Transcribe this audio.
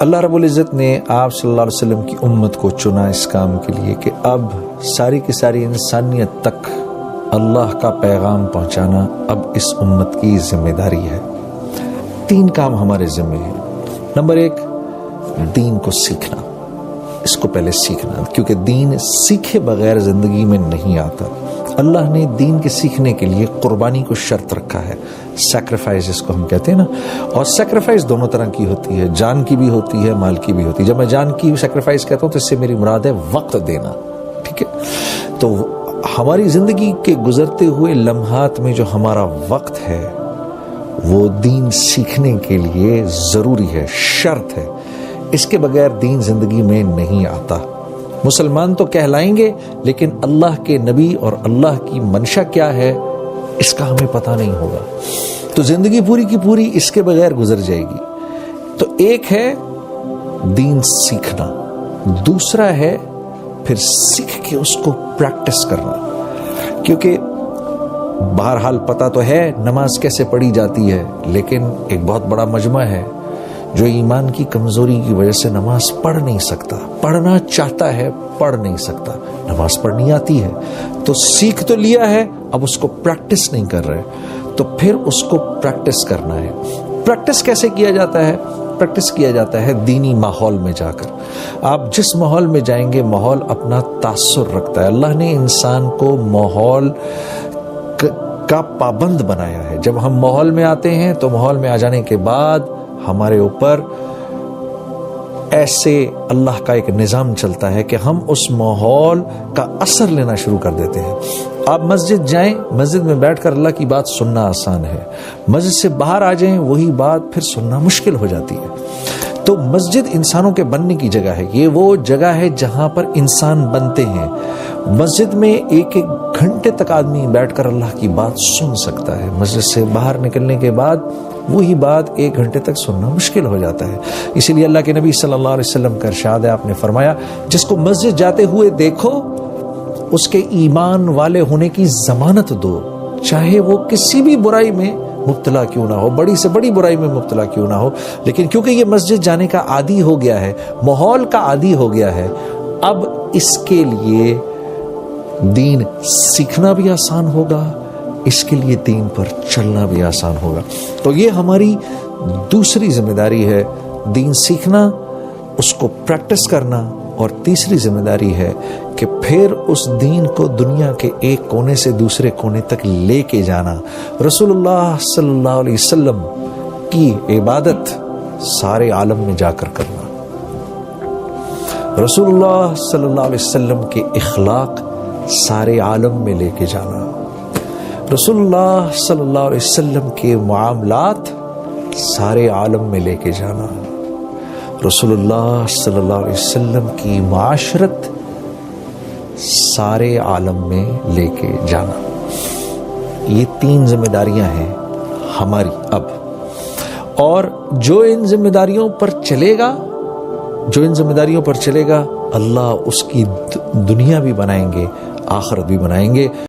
اللہ رب العزت نے آپ صلی اللہ علیہ وسلم کی امت کو چنا اس کام کے لیے کہ اب ساری کی ساری انسانیت تک اللہ کا پیغام پہنچانا اب اس امت کی ذمہ داری ہے۔ 3 کام ہمارے ذمہ ہیں۔ نمبر 1، دین کو سیکھنا، اس کو پہلے سیکھنا، کیونکہ دین سیکھے بغیر زندگی میں نہیں آتا۔ اللہ نے دین کے سیکھنے کے لیے قربانی کو شرط رکھا ہے، سیکریفائز جس کو ہم کہتے ہیں نا، اور سیکریفائز دونوں طرح کی ہوتی ہے، جان کی بھی ہوتی ہے، مال کی بھی ہوتی ہے۔ جب میں جان کی سیکریفائز کہتا ہوں تو اس سے میری مراد ہے وقت دینا، ٹھیک ہے؟ تو ہماری زندگی کے گزرتے ہوئے لمحات میں جو ہمارا وقت ہے وہ دین سیکھنے کے لیے ضروری ہے، شرط ہے۔ اس کے بغیر دین زندگی میں نہیں آتا۔ مسلمان تو کہلائیں گے لیکن اللہ کے نبی اور اللہ کی منشا کیا ہے اس کا ہمیں پتہ نہیں ہوگا، تو زندگی پوری کی پوری اس کے بغیر گزر جائے گی۔ تو ایک ہے دین سیکھنا، دوسرا ہے پھر سیکھ کے اس کو پریکٹس کرنا، کیونکہ بہرحال پتہ تو ہے نماز کیسے پڑھی جاتی ہے، لیکن ایک بہت بڑا مجمع ہے جو ایمان کی کمزوری کی وجہ سے نماز پڑھ نہیں سکتا، پڑھنا چاہتا ہے پڑھ نہیں سکتا، نماز پڑھنی آتی ہے تو سیکھ تو لیا ہے، اب اس کو پریکٹس نہیں کر رہے، تو پھر اس کو پریکٹس کرنا ہے۔ پریکٹس کیسے کیا جاتا ہے؟ پریکٹس کیا جاتا ہے دینی ماحول میں جا کر۔ آپ جس ماحول میں جائیں گے ماحول اپنا تاثر رکھتا ہے۔ اللہ نے انسان کو ماحول کا پابند بنایا ہے۔ جب ہم ماحول میں آتے ہیں تو ماحول میں آ جانے کے بعد ہمارے اوپر ایسے اللہ کا ایک نظام چلتا ہے کہ ہم اس ماحول کا اثر لینا شروع کر دیتے ہیں۔ آپ مسجد جائیں، مسجد میں بیٹھ کر اللہ کی بات سننا آسان ہے، مسجد سے باہر آ جائیں وہی بات پھر سننا مشکل ہو جاتی ہے۔ تو مسجد انسانوں کے بننے کی جگہ ہے، یہ وہ جگہ ہے جہاں پر انسان بنتے ہیں۔ مسجد میں 1-1 گھنٹے تک آدمی بیٹھ کر اللہ کی بات سن سکتا ہے، مسجد سے باہر نکلنے کے بعد وہی بات 1 گھنٹے تک سننا مشکل ہو جاتا ہے۔ اسی لیے اللہ کے نبی صلی اللہ علیہ وسلم کا ارشاد ہے، آپ نے فرمایا جس کو مسجد جاتے ہوئے دیکھو اس کے ایمان والے ہونے کی ضمانت دو، چاہے وہ کسی بھی برائی میں مبتلا کیوں نہ ہو، بڑی سے بڑی برائی میں مبتلا کیوں نہ ہو، لیکن کیونکہ یہ مسجد جانے کا عادی ہو گیا ہے، ماحول کا عادی ہو گیا ہے، اب اس کے لیے دین سیکھنا بھی آسان ہوگا، اس کے لیے دین پر چلنا بھی آسان ہوگا۔ تو یہ ہماری دوسری ذمہ داری ہے، دین سیکھنا، اس کو پریکٹس کرنا، اور تیسری ذمہ داری ہے کہ پھر اس دین کو دنیا کے ایک کونے سے دوسرے کونے تک لے کے جانا۔ رسول اللہ صلی اللہ علیہ وسلم کی عبادت سارے عالم میں جا کر کرنا، رسول اللہ صلی اللہ علیہ وسلم کے اخلاق سارے عالم میں لے کے جانا، رسول اللہ صلی اللہ علیہ وسلم کے معاملات سارے عالم میں لے کے جانا، رسول اللہ صلی اللہ علیہ وسلم کی معاشرت سارے عالم میں لے کے جانا۔ یہ 3 ذمہ داریاں ہیں ہماری اب، اور جو ان ذمہ داریوں پر چلے گا اللہ اس کی دنیا بھی بنائیں گے، آخرت بھی بنائیں گے۔